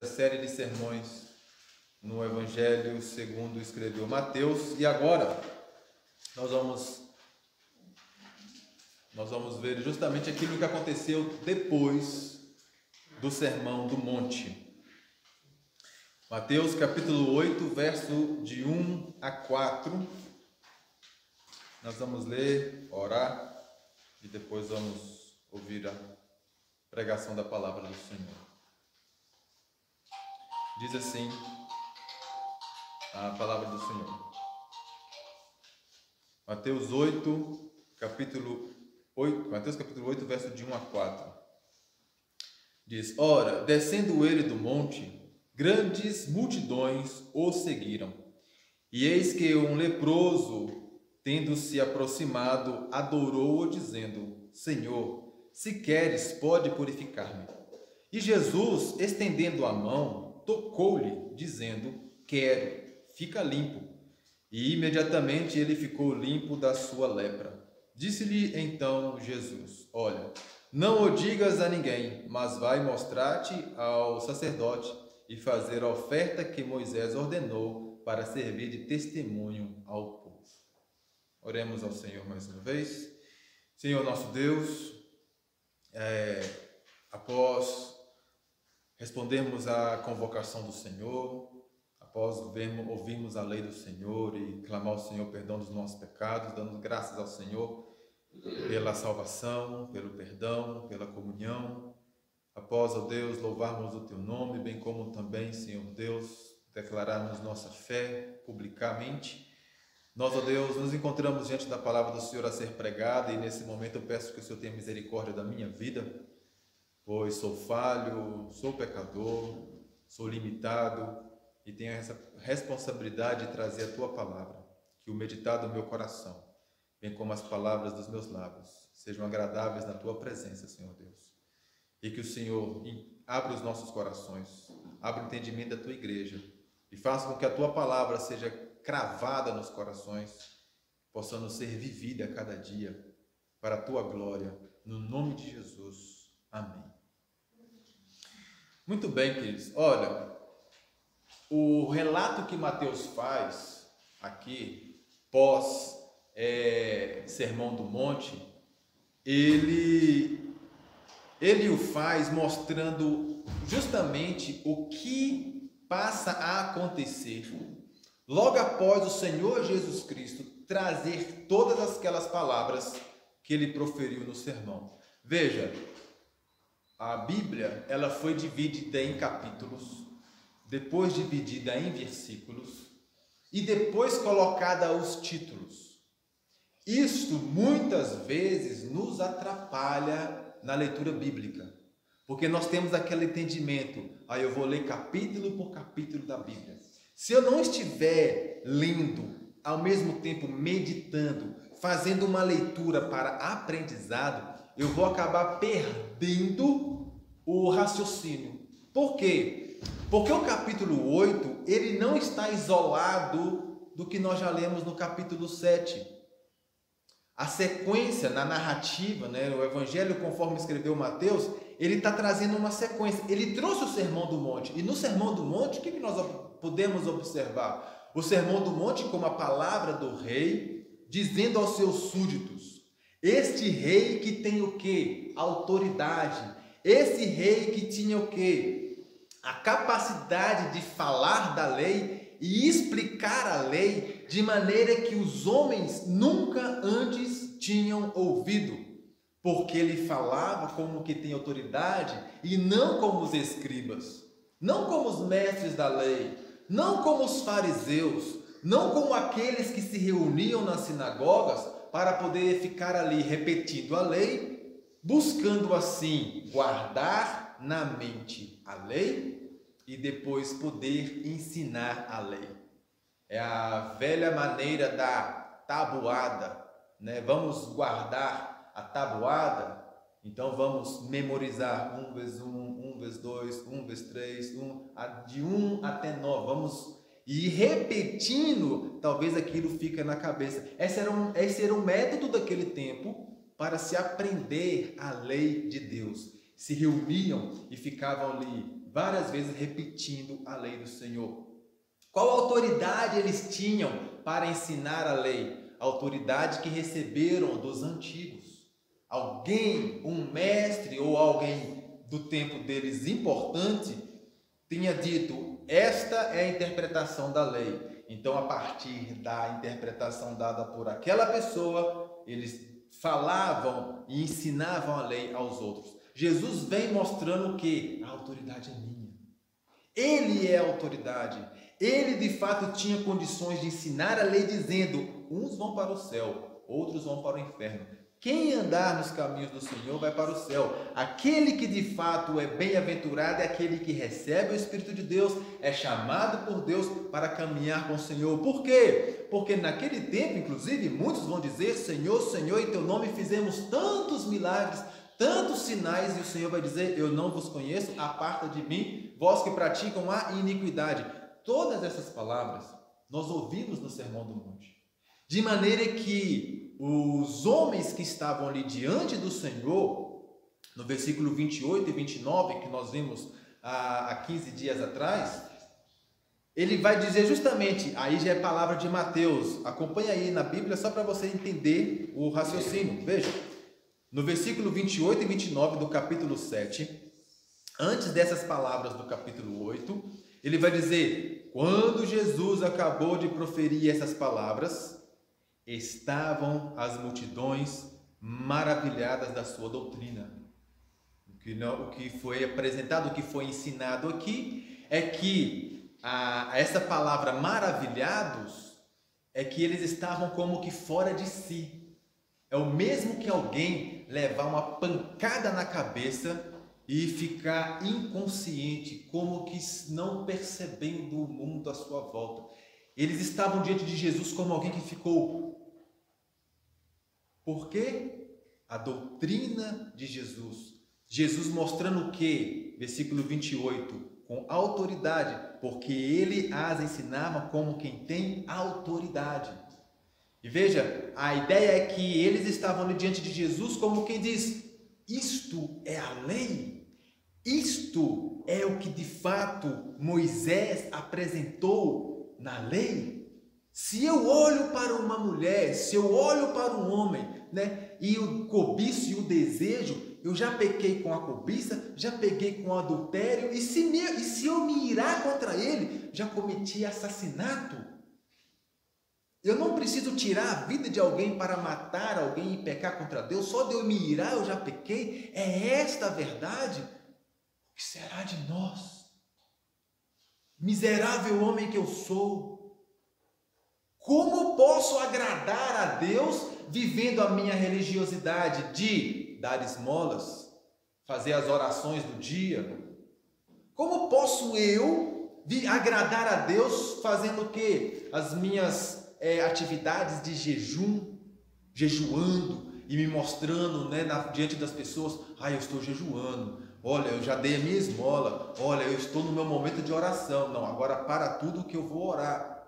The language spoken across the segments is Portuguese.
Série de sermões no Evangelho segundo escreveu Mateus. E agora nós vamos ver justamente aquilo que aconteceu depois do Sermão do Monte. Mateus capítulo 8, verso de 1 a 4. Nós vamos ler, orar e depois vamos ouvir a pregação da palavra do Senhor. Diz assim a palavra do Senhor. Mateus capítulo 8, verso de 1 a 4. Diz: Ora, descendo ele do monte, grandes multidões o seguiram. E eis que um leproso, tendo se aproximado, adorou-o, dizendo: Senhor, se queres, pode purificar-me. E Jesus, estendendo a mão, tocou-lhe, dizendo: Quero, fica limpo. E imediatamente ele ficou limpo da sua lepra. Disse-lhe então Jesus: Olha, não o digas a ninguém, mas vai mostrar-te ao sacerdote e fazer a oferta que Moisés ordenou para servir de testemunho ao povo. Oremos ao Senhor mais uma vez. Senhor nosso Deus, após respondermos à convocação do Senhor, após ouvirmos a lei do Senhor e clamar ao Senhor perdão dos nossos pecados, dando graças ao Senhor pela salvação, pelo perdão, pela comunhão. Após, ó Deus, louvarmos o Teu nome, bem como também, Senhor Deus, declararmos nossa fé publicamente. Nós, ó Deus, nos encontramos diante da palavra do Senhor a ser pregada e nesse momento eu peço que o Senhor tenha misericórdia da minha vida, pois sou falho, sou pecador, sou limitado e tenho essa responsabilidade de trazer a Tua palavra, que o meditar do meu coração, bem como as palavras dos meus lábios, sejam agradáveis na Tua presença, Senhor Deus. E que o Senhor abra os nossos corações, abra o entendimento da Tua igreja e faça com que a Tua palavra seja cravada nos corações, possamos ser vivida a cada dia para a Tua glória, no nome de Jesus. Amém. Muito bem, queridos. Olha, o relato que Mateus faz aqui, pós Sermão do Monte, ele o faz mostrando justamente o que passa a acontecer logo após o Senhor Jesus Cristo trazer todas aquelas palavras que ele proferiu no sermão. Veja, a Bíblia, ela foi dividida em capítulos, depois dividida em versículos e depois colocada os títulos. Isto muitas vezes nos atrapalha na leitura bíblica, porque nós temos aquele entendimento: eu vou ler capítulo por capítulo da Bíblia. Se eu não estiver lendo, ao mesmo tempo meditando, fazendo uma leitura para aprendizado, eu vou acabar perdendo o raciocínio. Por quê? Porque o capítulo 8, ele não está isolado do que nós já lemos no capítulo 7. A sequência na narrativa, o Evangelho conforme escreveu Mateus, ele está trazendo uma sequência. Ele trouxe o Sermão do Monte. E no Sermão do Monte, o que nós podemos observar? O Sermão do Monte como a palavra do rei, dizendo aos seus súditos: este rei que tem o quê? Autoridade. Esse rei que tinha o quê? A capacidade de falar da lei e explicar a lei de maneira que os homens nunca antes tinham ouvido, porque ele falava como que tem autoridade e não como os escribas, não como os mestres da lei, não como os fariseus, não como aqueles que se reuniam nas sinagogas para poder ficar ali repetindo a lei, buscando assim guardar na mente a lei e depois poder ensinar a lei. É a velha maneira da tabuada, Vamos guardar a tabuada, então vamos memorizar 1 vezes 1, 1 vezes 2, 1 vezes 3, de 1 até 9, vamos ir repetindo, talvez aquilo fica na cabeça. Esse era o método daquele tempo para se aprender a lei de Deus. Se reuniam e ficavam ali várias vezes repetindo a lei do Senhor. Qual autoridade eles tinham para ensinar a lei? A autoridade que receberam dos antigos. Alguém, um mestre ou alguém do tempo deles importante, tinha dito: esta é a interpretação da lei. Então, a partir da interpretação dada por aquela pessoa, eles falavam e ensinavam a lei aos outros. Jesus vem mostrando que a autoridade é minha. Ele é a autoridade. Ele de fato tinha condições de ensinar a lei, dizendo: uns vão para o céu, outros vão para o inferno. Quem andar nos caminhos do Senhor vai para o céu. Aquele que de fato é bem-aventurado é aquele que recebe o Espírito de Deus, é chamado por Deus para caminhar com o Senhor. Por quê? Porque naquele tempo, inclusive, muitos vão dizer: Senhor, Senhor, em teu nome fizemos tantos milagres, tantos sinais, e o Senhor vai dizer: eu não vos conheço, aparta de mim, vós que praticam a iniquidade. Todas essas palavras nós ouvimos no Sermão do Monte. De maneira que os homens que estavam ali diante do Senhor, no versículo 28 e 29, que nós vimos há 15 dias atrás, ele vai dizer justamente, aí já é palavra de Mateus, acompanha aí na Bíblia só para você entender o raciocínio. Veja, no versículo 28 e 29 do capítulo 7, antes dessas palavras do capítulo 8, ele vai dizer: quando Jesus acabou de proferir essas palavras, estavam as multidões maravilhadas da sua doutrina. O que foi apresentado, o que foi ensinado aqui, é que essa palavra maravilhados, é que eles estavam como que fora de si. É o mesmo que alguém levar uma pancada na cabeça e ficar inconsciente, como que não percebendo o mundo à sua volta. Eles estavam diante de Jesus como alguém que ficou. Por quê? A doutrina de Jesus. Jesus mostrando o quê? Versículo 28, com autoridade, porque ele as ensinava como quem tem autoridade. E veja, a ideia é que eles estavam ali diante de Jesus como quem diz: isto é a lei, isto é o que de fato Moisés apresentou na lei. Se eu olho para uma mulher, se eu olho para um homem, né, e o cobiço e o desejo, eu já pequei com a cobiça, já peguei com o adultério, e se eu me irar contra ele, já cometi assassinato. Eu não preciso tirar a vida de alguém para matar alguém e pecar contra Deus. Só de eu me irar eu já pequei. É esta a verdade? O que será de nós? Miserável homem que eu sou. Como posso agradar a Deus vivendo a minha religiosidade de dar esmolas, fazer as orações do dia? Como posso eu agradar a Deus fazendo o quê? As minhas atividades de jejum, jejuando e me mostrando, né, diante das pessoas: eu estou jejuando, olha, eu já dei a minha esmola, olha, eu estou no meu momento de oração. Não, agora para tudo que eu vou orar.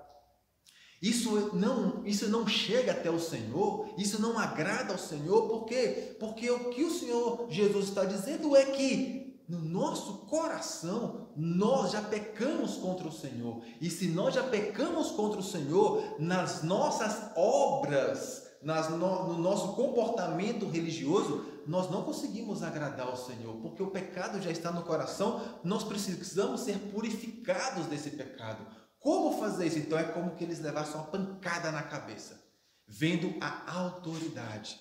Isso não chega até o Senhor, isso não agrada ao Senhor. Por quê? Porque o que o Senhor Jesus está dizendo é que no nosso coração nós já pecamos contra o Senhor. E se nós já pecamos contra o Senhor, nas nossas obras, no nosso comportamento religioso, nós não conseguimos agradar ao Senhor, porque o pecado já está no coração. Nós precisamos ser purificados desse pecado. Como fazer isso? Então é como que eles levassem uma pancada na cabeça, vendo a autoridade.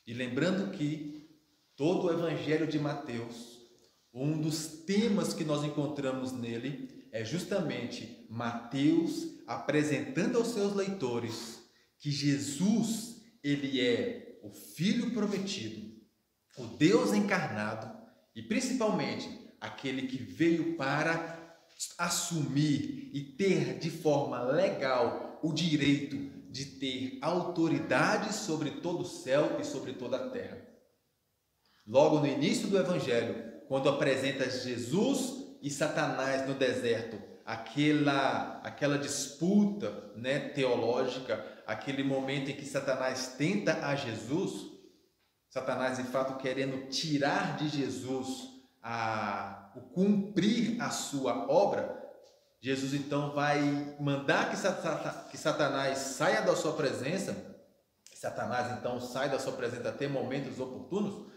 E lembrando que todo o Evangelho de Mateus, um dos temas que nós encontramos nele é justamente Mateus apresentando aos seus leitores que Jesus, ele é o Filho prometido, o Deus encarnado e principalmente aquele que veio para assumir e ter de forma legal o direito de ter autoridade sobre todo o céu e sobre toda a terra. Logo no início do Evangelho, quando apresenta Jesus e Satanás no deserto, aquela disputa, né, teológica, aquele momento em que Satanás tenta a Jesus, Satanás de fato querendo tirar de Jesus a o cumprir a sua obra, Jesus então vai mandar que Satanás saia da sua presença. Satanás então sai da sua presença até momentos oportunos.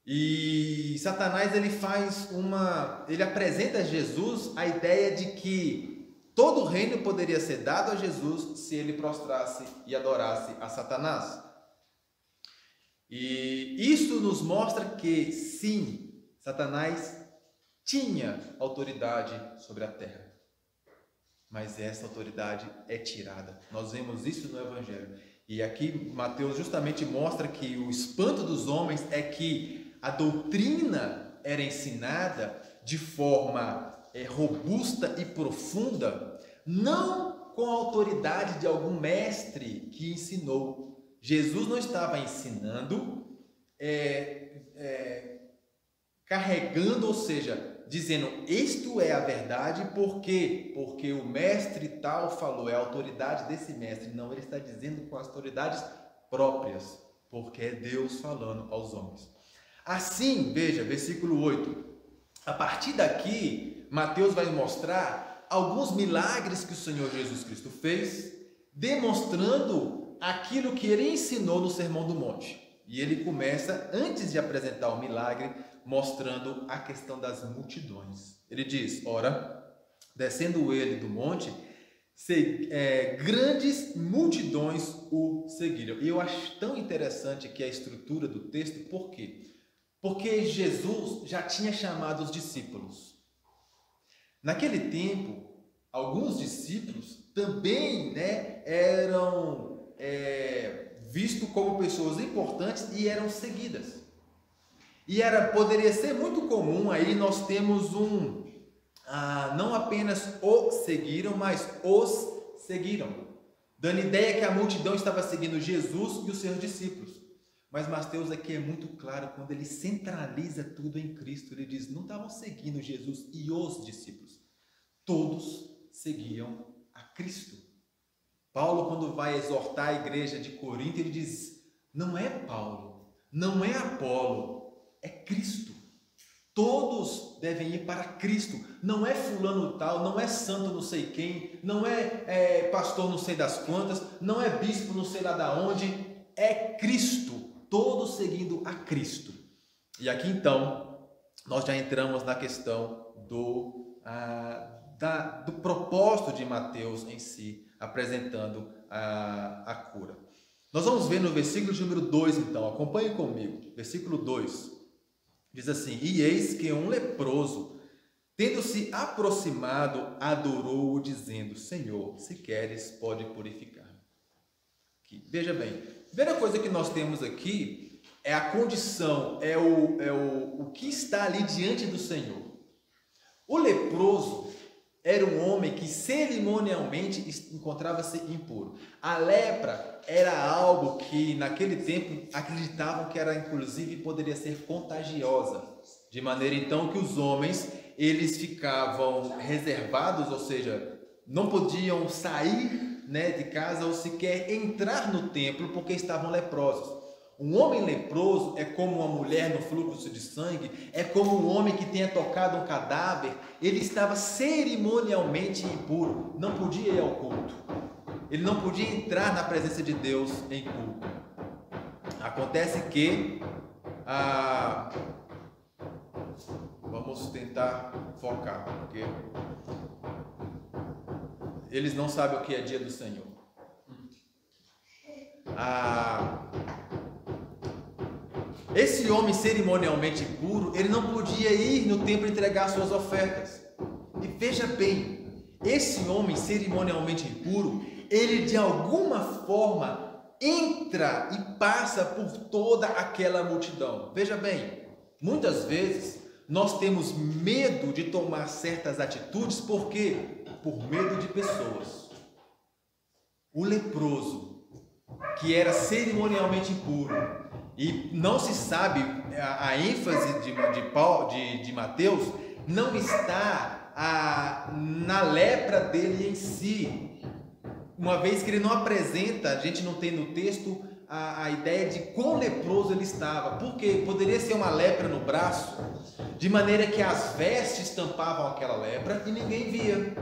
E Satanás ele apresenta a Jesus a ideia de que todo o reino poderia ser dado a Jesus se ele prostrasse e adorasse a Satanás. E isso nos mostra que sim, Satanás tinha autoridade sobre a terra. Mas essa autoridade é tirada. Nós vemos isso no Evangelho. E aqui Mateus justamente mostra que o espanto dos homens é que a doutrina era ensinada de forma robusta e profunda, não com a autoridade de algum mestre que ensinou. Jesus não estava ensinando, carregando, ou seja, dizendo, isto é a verdade, por quê? Porque o mestre tal falou, é a autoridade desse mestre. Não, ele está dizendo com as autoridades próprias, porque é Deus falando aos homens. Assim, veja, versículo 8, a partir daqui, Mateus vai mostrar alguns milagres que o Senhor Jesus Cristo fez, demonstrando aquilo que ele ensinou no Sermão do Monte. E ele começa, antes de apresentar o milagre, mostrando a questão das multidões. Ele diz, ora, descendo ele do monte, grandes multidões o seguiram. E eu acho tão interessante aqui a estrutura do texto, por quê? Porque Jesus já tinha chamado os discípulos. Naquele tempo, alguns discípulos também eram vistos como pessoas importantes e eram seguidas. E poderia ser muito comum, aí nós temos não apenas o seguiram, mas os seguiram, dando ideia que a multidão estava seguindo Jesus e os seus discípulos. Mas Mateus aqui é muito claro, quando ele centraliza tudo em Cristo, ele diz, não estavam seguindo Jesus e os discípulos, todos seguiam a Cristo. Paulo, quando vai exortar a igreja de Corinto, ele diz, não é Paulo, não é Apolo, é Cristo. Todos devem ir para Cristo. Não é fulano tal, não é santo não sei quem, não é pastor não sei das quantas, não é bispo não sei lá da onde, é Cristo. Todos seguindo a Cristo. E aqui então, nós já entramos na questão do propósito de Mateus em si, apresentando a cura. Nós vamos ver no versículo de número 2 então, acompanhe comigo, versículo 2. Diz assim, e eis que um leproso, tendo-se aproximado, adorou-o, dizendo, Senhor, se queres, pode purificar. Aqui. Veja bem, a primeira coisa que nós temos aqui é a condição, o que está ali diante do Senhor. O leproso era um homem que cerimonialmente encontrava-se impuro. A lepra era algo que naquele tempo acreditavam que era inclusive poderia ser contagiosa, de maneira então que os homens eles ficavam reservados, ou seja, não podiam sair de casa ou sequer entrar no templo porque estavam leprosos. Um homem leproso é como uma mulher no fluxo de sangue, é como um homem que tenha tocado um cadáver, ele estava cerimonialmente impuro, não podia ir ao culto, ele não podia entrar na presença de Deus em culto. Acontece que, vamos tentar focar, porque eles não sabem o que é dia do Senhor. Esse homem cerimonialmente impuro, ele não podia ir no templo entregar suas ofertas. E veja bem, esse homem cerimonialmente impuro, ele de alguma forma entra e passa por toda aquela multidão. Veja bem, muitas vezes nós temos medo de tomar certas atitudes, por quê? Por medo de pessoas. O leproso, que era cerimonialmente impuro, e não se sabe, a ênfase de Mateus não está na lepra dele em si, uma vez que ele não apresenta, a gente não tem no texto a ideia de quão leproso ele estava, porque poderia ser uma lepra no braço, de maneira que as vestes tampavam aquela lepra e ninguém via.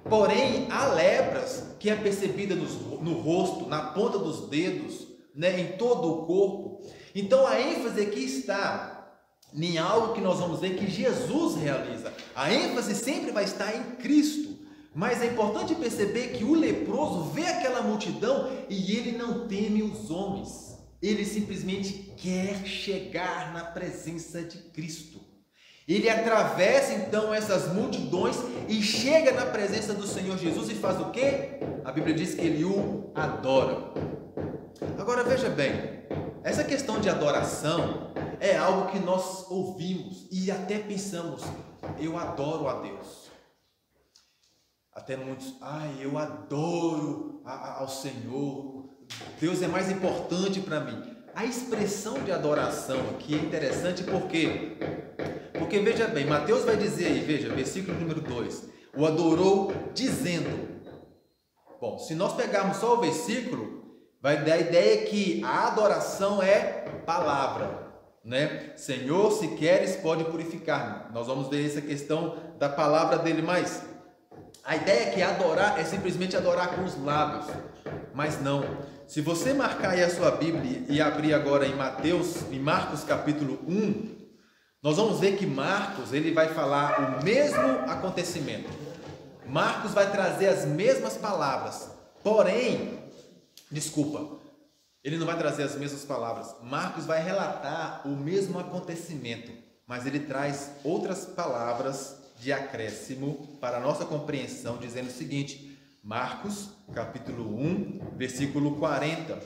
Porém, há lepras que é percebida no rosto, na ponta dos dedos, né, em todo o corpo. Então a ênfase aqui está em algo que nós vamos ver que Jesus realiza. A ênfase sempre vai estar em Cristo. Mas é importante perceber que o leproso vê aquela multidão e ele não teme os homens. Ele simplesmente quer chegar na presença de Cristo. Ele atravessa então essas multidões e chega na presença do Senhor Jesus e faz o quê? A Bíblia diz que ele o adora. Agora veja bem, essa questão de adoração é algo que nós ouvimos e até pensamos, eu adoro a Deus. Até muitos, eu adoro ao Senhor, Deus é mais importante para mim. A expressão de adoração aqui é interessante porque veja bem, Mateus vai dizer aí, veja, versículo número 2, o adorou dizendo. Bom, se nós pegarmos só o versículo, vai dar a ideia que a adoração é palavra, né? Senhor, se queres, pode purificar-me. Nós vamos ver essa questão da palavra dele mais. A ideia é que adorar é simplesmente adorar com os lábios, mas não. Se você marcar aí a sua Bíblia e abrir agora em Marcos capítulo 1, nós vamos ver que Marcos ele vai falar o mesmo acontecimento. Marcos vai trazer as mesmas palavras, porém, ele não vai trazer as mesmas palavras. Marcos vai relatar o mesmo acontecimento, mas ele traz outras palavras de acréscimo para a nossa compreensão, dizendo o seguinte, Marcos, capítulo 1, versículo 40.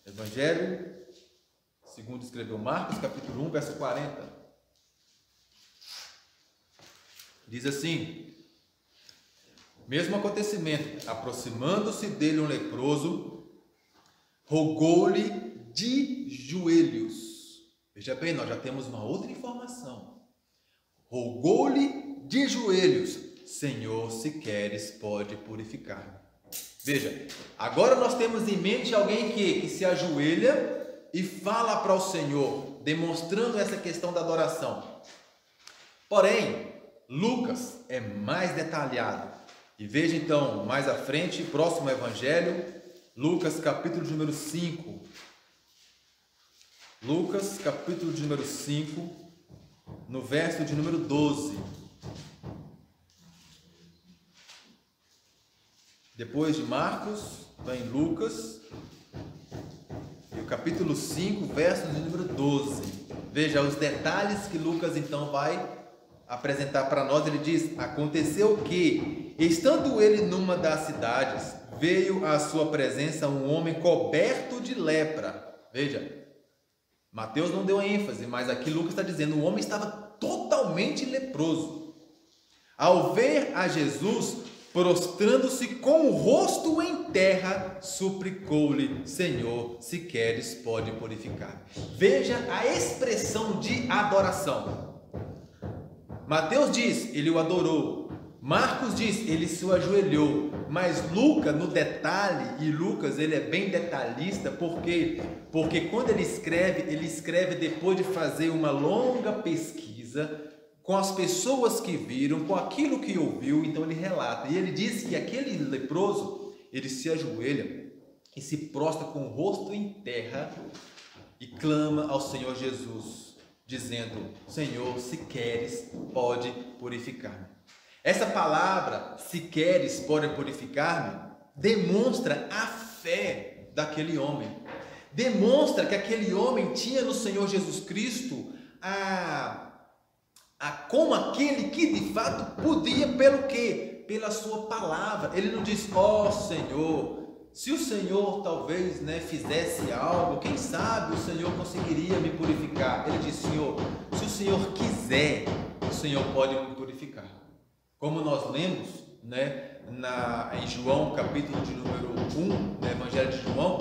Evangelho, segundo escreveu Marcos, capítulo 1, verso 40. Diz assim, mesmo acontecimento, aproximando-se dele um leproso, rogou-lhe de joelhos. Veja bem, nós já temos uma outra informação. Rogou-lhe de joelhos, Senhor, se queres, pode purificar-me. Veja, agora nós temos em mente alguém que se ajoelha e fala para o Senhor, demonstrando essa questão da adoração. Porém, Lucas é mais detalhado. E veja então, mais à frente, próximo evangelho, Lucas capítulo de número 5. Lucas, capítulo de número 5, no verso de número 12. Depois de Marcos, vem Lucas, e o capítulo 5, verso de número 12. Veja os detalhes que Lucas então vai apresentar para nós. Ele diz, aconteceu que, estando ele numa das cidades, veio à sua presença um homem coberto de lepra. Veja, Mateus não deu ênfase, mas aqui Lucas está dizendo, o homem estava totalmente leproso. Ao ver a Jesus, prostrando-se com o rosto em terra, suplicou-lhe, Senhor, se queres, pode purificar. Veja a expressão de adoração. Mateus diz, ele o adorou. Marcos diz, ele se ajoelhou. Mas Lucas, no detalhe, e Lucas ele é bem detalhista, porque quando ele escreve depois de fazer uma longa pesquisa com as pessoas que viram, com aquilo que ouviu, então ele relata. E ele diz que aquele leproso, ele se ajoelha e se prostra com o rosto em terra e clama ao Senhor Jesus, dizendo, Senhor, se queres, pode purificar-me. Essa palavra, se queres, pode purificar-me, demonstra a fé daquele homem. Demonstra que aquele homem tinha no Senhor Jesus Cristo como aquele que de fato podia, pelo quê? Pela sua palavra. Ele não diz, Senhor, se o Senhor talvez fizesse algo, quem sabe o Senhor conseguiria me purificar. Ele diz, Senhor, se o Senhor quiser, o Senhor pode me purificar. Como nós lemos, em João, capítulo de número 1, no Evangelho de João,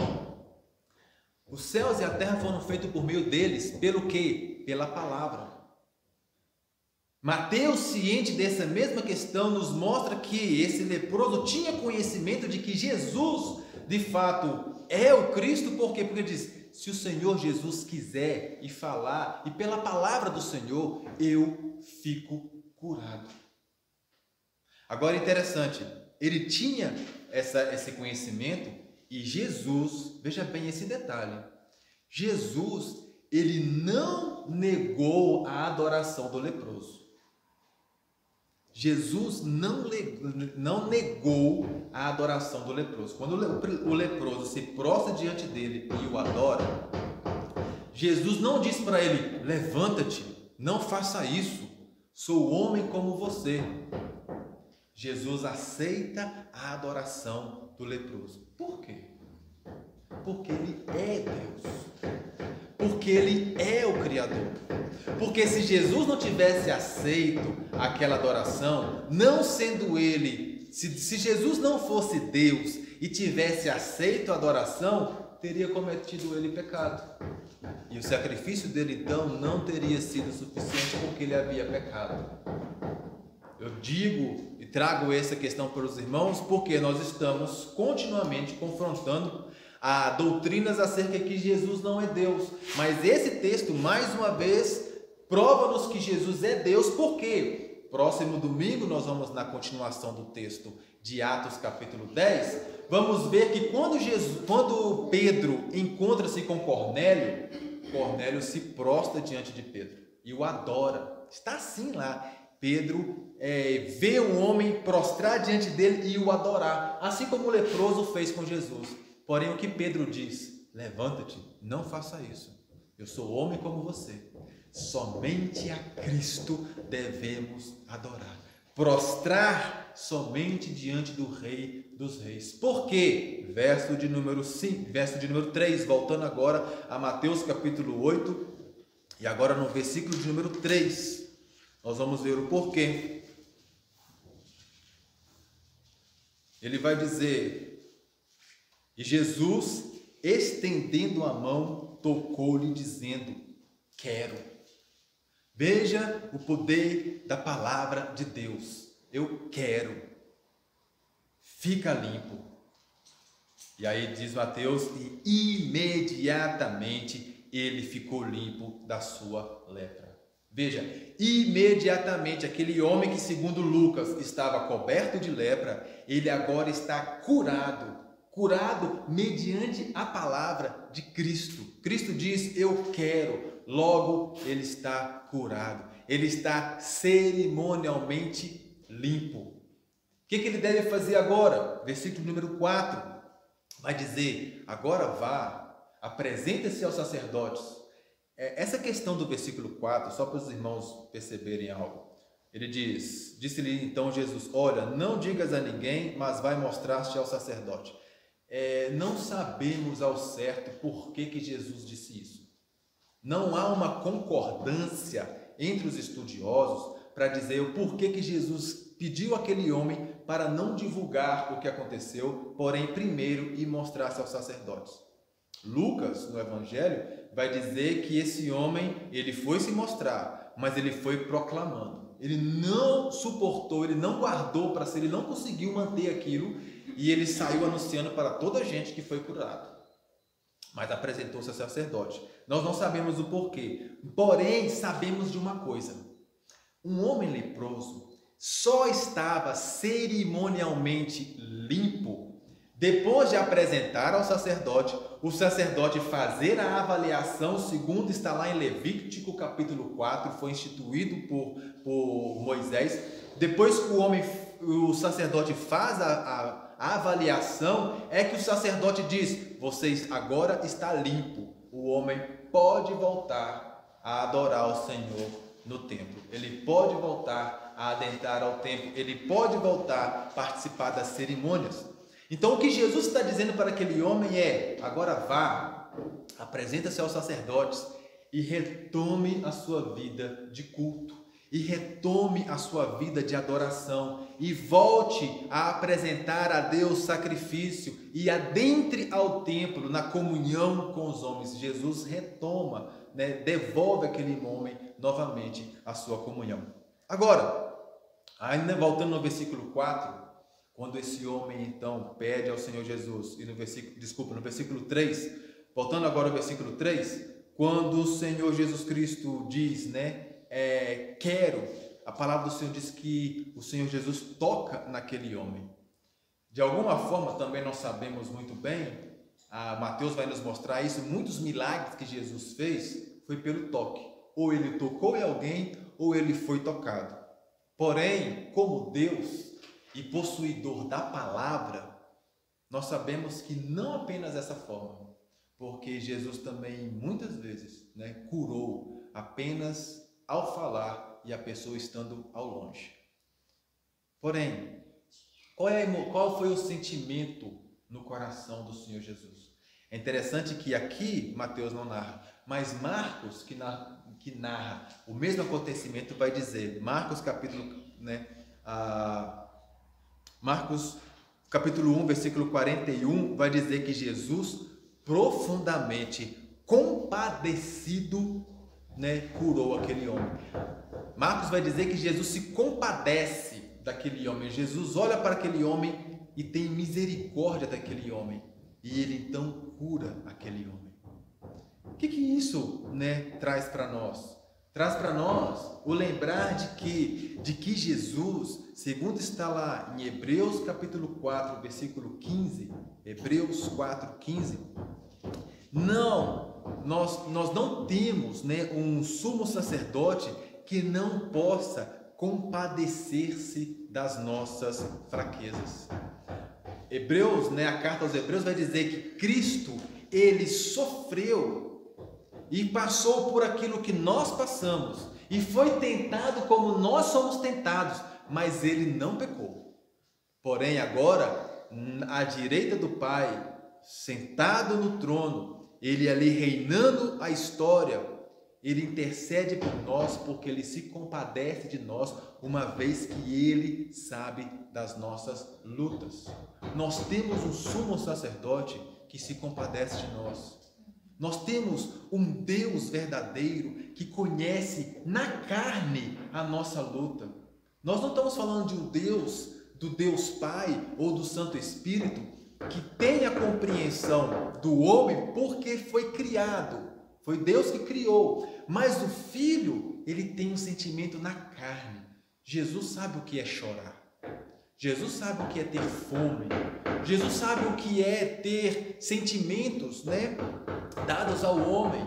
os céus e a terra foram feitos por meio deles, pelo quê? Pela palavra. Mateus, ciente dessa mesma questão, nos mostra que esse leproso tinha conhecimento de que Jesus, de fato, é o Cristo. Por quê? Porque ele diz: se o Senhor Jesus quiser e falar, e pela palavra do Senhor, eu fico curado. Agora, interessante, ele tinha esse conhecimento e Jesus, veja bem esse detalhe, Jesus, ele não negou a adoração do leproso. Jesus não negou a adoração do leproso. Quando o leproso se prostra diante dele e o adora, Jesus não disse para ele: levanta-te, não faça isso, sou homem como você. Jesus aceita a adoração do leproso. Por quê? Porque ele é Deus. Porque ele é o Criador. Porque se Jesus não tivesse aceito aquela adoração, não sendo ele, se Jesus não fosse Deus e tivesse aceito a adoração, teria cometido ele pecado. E o sacrifício dele então não teria sido suficiente porque ele havia pecado. Eu digo e trago essa questão para os irmãos porque nós estamos continuamente confrontando a doutrinas acerca que Jesus não é Deus. Mas esse texto, mais uma vez, prova-nos que Jesus é Deus. Por quê? Próximo domingo nós vamos na continuação do texto de Atos capítulo 10. Vamos ver que quando Pedro encontra-se com Cornélio, Cornélio se prostra diante de Pedro e o adora. Está assim lá. Pedro vê um homem prostrar diante dele e o adorar, assim como o leproso fez com Jesus. Porém, o que Pedro diz: levanta-te, não faça isso. Eu sou homem como você. Somente a Cristo devemos adorar. Prostrar somente diante do Rei dos Reis. Por quê? Verso de número 3, voltando agora a Mateus capítulo 8, e agora no versículo de número 3. Nós vamos ver o porquê. Ele vai dizer: e Jesus, estendendo a mão, tocou-lhe, dizendo: quero. Veja o poder da palavra de Deus. Eu quero. Fica limpo. E aí diz Mateus: e imediatamente ele ficou limpo da sua lepra. Veja, imediatamente aquele homem que, segundo Lucas, estava coberto de lepra, ele agora está curado mediante a palavra de Cristo. Cristo diz: eu quero, logo ele está curado, ele está cerimonialmente limpo. O que ele deve fazer agora? Versículo número 4 vai dizer: agora vá, apresenta-se aos sacerdotes. Essa questão do versículo 4, só para os irmãos perceberem algo. Ele diz: disse-lhe então Jesus: olha, não digas a ninguém, mas vai mostrar-te ao sacerdote. Não sabemos ao certo por que Jesus disse isso. Não há uma concordância entre os estudiosos para dizer o porquê que Jesus pediu àquele homem para não divulgar o que aconteceu, porém primeiro ir mostrar-se aos sacerdotes. Lucas, no Evangelho, vai dizer que esse homem, ele foi se mostrar, mas ele foi proclamando. Ele não suportou, ele não guardou para si, ele não conseguiu manter aquilo, e ele saiu anunciando para toda a gente que foi curado. Mas apresentou-se ao sacerdote. Nós não sabemos o porquê, porém sabemos de uma coisa: um homem leproso só estava cerimonialmente limpo depois de apresentar ao sacerdote, o sacerdote fazer a avaliação, segundo está lá em Levítico capítulo 4, foi instituído por Moisés. Depois que o sacerdote faz a avaliação, é que o sacerdote diz: vocês agora está limpo, o homem pode voltar a adorar o Senhor no templo, ele pode voltar a adentrar ao templo, ele pode voltar a participar das cerimônias. Então o que Jesus está dizendo para aquele homem é: agora vá, apresenta-se aos sacerdotes e retome a sua vida de culto, e retome a sua vida de adoração, e volte a apresentar a Deus sacrifício, e adentre ao templo na comunhão com os homens. Jesus retoma, devolve aquele homem novamente a sua comunhão. Agora, ainda voltando no versículo 4, quando esse homem então pede ao Senhor Jesus, e no versículo 3, voltando agora ao versículo 3, quando o Senhor Jesus Cristo diz, quero, a palavra do Senhor diz que o Senhor Jesus toca naquele homem. De alguma forma, também nós sabemos muito bem, Mateus vai nos mostrar isso, muitos milagres que Jesus fez foi pelo toque. Ou ele tocou em alguém, ou ele foi tocado. Porém, como Deus e possuidor da palavra, nós sabemos que não apenas dessa forma, porque Jesus também muitas vezes curou apenas ao falar e a pessoa estando ao longe. Porém, qual foi o sentimento no coração do Senhor Jesus? É interessante que aqui Mateus não narra, mas Marcos, que narra o mesmo acontecimento, vai dizer, Marcos capítulo 1, versículo 41, vai dizer que Jesus, profundamente compadecido, curou aquele homem. Marcos vai dizer que Jesus se compadece daquele homem. Jesus olha para aquele homem e tem misericórdia daquele homem. E ele então cura aquele homem. O que isso traz para nós? Traz para nós o lembrar de que Jesus, segundo está lá em Hebreus capítulo 4, versículo 15, Hebreus 4, 15, nós não temos um sumo sacerdote que não possa compadecer-se das nossas fraquezas. Hebreus, a carta aos Hebreus vai dizer que Cristo, ele sofreu e passou por aquilo que nós passamos e foi tentado como nós somos tentados, mas ele não pecou. Porém, agora, à direita do Pai, sentado no trono, ele ali reinando a história, ele intercede por nós porque ele se compadece de nós, uma vez que ele sabe das nossas lutas. Nós temos um sumo sacerdote que se compadece de nós. Nós temos um Deus verdadeiro que conhece na carne a nossa luta. Nós não estamos falando de um Deus, do Deus Pai ou do Santo Espírito, que tem a compreensão do homem porque foi criado. Foi Deus que criou. Mas o Filho, ele tem um sentimento na carne. Jesus sabe o que é chorar. Jesus sabe o que é ter fome. Jesus sabe o que é ter sentimentos, dados ao homem.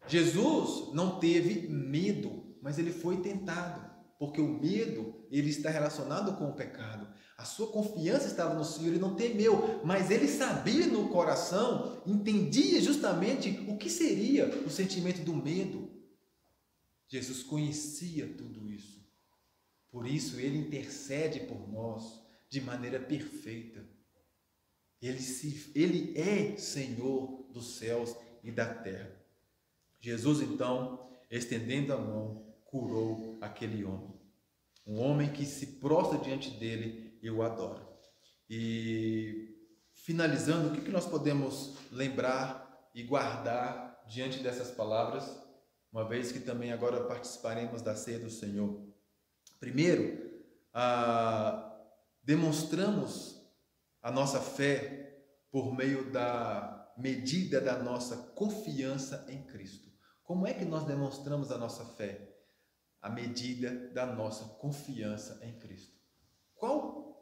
Jesus não teve medo, mas ele foi tentado, porque o medo, ele está relacionado com o pecado. A sua confiança estava no Senhor, ele não temeu, mas ele sabia no coração, entendia justamente o que seria o sentimento do medo. Jesus conhecia tudo isso. Por isso, ele intercede por nós de maneira perfeita. Ele é Senhor dos céus e da terra. Jesus, então, estendendo a mão, curou aquele homem. Um homem que se prostra diante dele e o adora. E, finalizando, o que nós podemos lembrar e guardar diante dessas palavras, uma vez que também agora participaremos da ceia do Senhor? Primeiro, demonstramos a nossa fé por meio da medida da nossa confiança em Cristo. Como é que nós demonstramos a nossa fé? A medida da nossa confiança em Cristo. Qual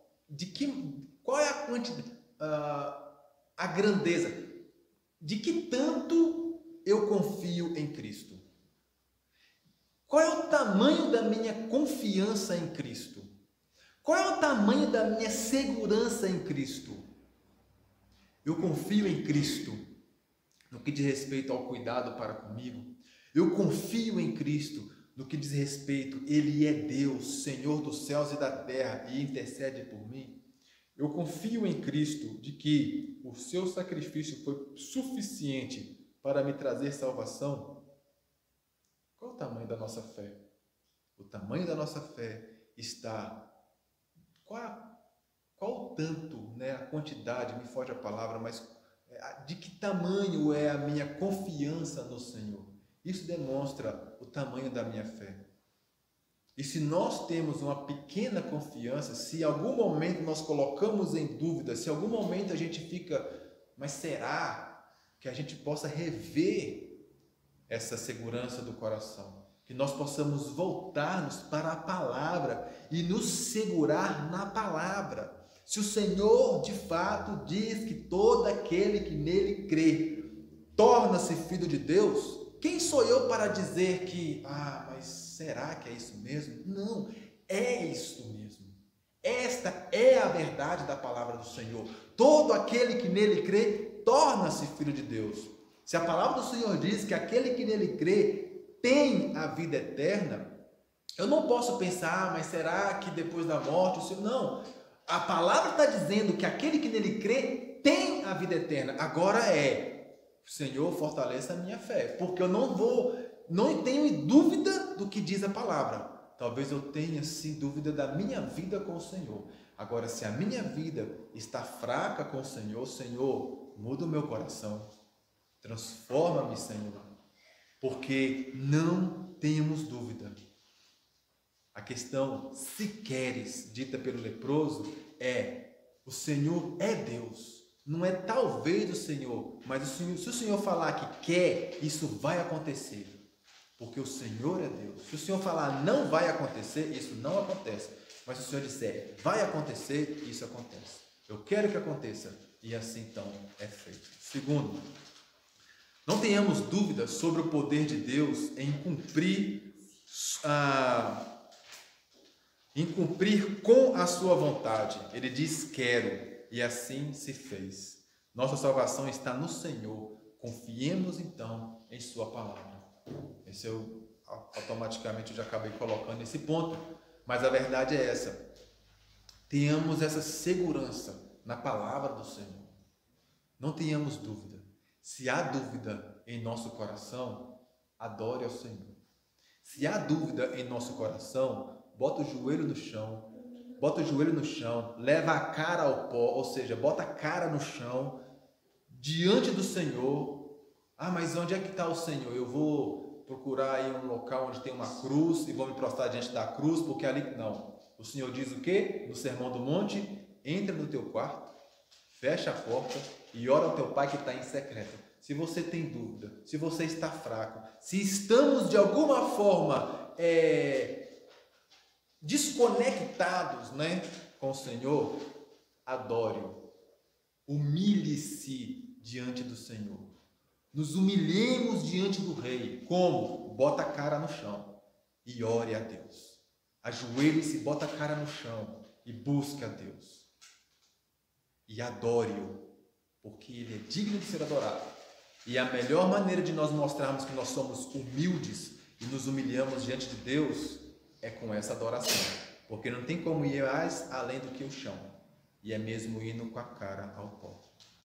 é a quantidade, a grandeza? De que tanto eu confio em Cristo? Qual é o tamanho da minha confiança em Cristo? Qual é o tamanho da minha segurança em Cristo? Eu confio em Cristo no que diz respeito ao cuidado para comigo. Eu confio em Cristo no que diz respeito, Ele é Deus, Senhor dos céus e da terra, e intercede por mim. Eu confio em Cristo de que o seu sacrifício foi suficiente para me trazer salvação. Qual o tamanho da nossa fé? O tamanho da nossa fé está... Qual o tanto, a quantidade, me foge a palavra, mas de que tamanho é a minha confiança no Senhor? Isso demonstra o tamanho da minha fé. E se nós temos uma pequena confiança, se em algum momento nós colocamos em dúvida, se em algum momento a gente fica, mas será que a gente possa rever essa segurança do coração? Que nós possamos voltar-nos para a palavra e nos segurar na palavra. Se o Senhor de fato diz que todo aquele que nele crê torna-se filho de Deus, quem sou eu para dizer que, mas será que é isso mesmo? Não, é isso mesmo. Esta é a verdade da palavra do Senhor. Todo aquele que nele crê torna-se filho de Deus. Se a palavra do Senhor diz que aquele que nele crê tem a vida eterna, eu não posso pensar, mas será que depois da morte o Senhor... Não, a palavra está dizendo que aquele que nele crê tem a vida eterna. Agora Senhor, fortaleça a minha fé, porque eu não tenho dúvida do que diz a palavra. Talvez eu tenha sim dúvida da minha vida com o Senhor. Agora, se a minha vida está fraca com o Senhor, Senhor, muda o meu coração, transforma-me, Senhor, porque não temos dúvida. A questão, se queres, dita pelo leproso, o Senhor é Deus. Não é talvez o Senhor, mas se o Senhor falar que quer, isso vai acontecer. Porque o Senhor é Deus. Se o Senhor falar não vai acontecer, isso não acontece. Mas se o Senhor disser vai acontecer, isso acontece. Eu quero que aconteça. E assim então é feito. Segundo, não tenhamos dúvida sobre o poder de Deus em cumprir com a sua vontade. Ele diz quero. E assim se fez. Nossa salvação está no Senhor. Confiemos então em sua palavra. Esse automaticamente eu já acabei colocando esse ponto. Mas a verdade é essa. Tenhamos essa segurança na palavra do Senhor. Não tenhamos dúvida. Se há dúvida em nosso coração, adore ao Senhor. Se há dúvida em nosso coração, bota o joelho no chão. Bota o joelho no chão, leva a cara ao pó, ou seja, bota a cara no chão, diante do Senhor. Mas onde é que está o Senhor? Eu vou procurar aí um local onde tem uma cruz e vou me prostrar diante da cruz, porque ali não. O Senhor diz o quê? No Sermão do Monte, entra no teu quarto, fecha a porta e ora ao teu Pai que está em secreto. Se você tem dúvida, se você está fraco, se estamos de alguma forma desconectados, com o Senhor, adore-o, humilhe-se diante do Senhor, nos humilhemos diante do Rei. Como? Bota a cara no chão e ore a Deus, ajoelhe-se, bota a cara no chão e busque a Deus e adore-o, porque Ele é digno de ser adorado. E a melhor maneira de nós mostrarmos que nós somos humildes e nos humilhamos diante de Deus é com essa adoração, porque não tem como ir mais além do que o chão, e é mesmo indo com a cara ao pó.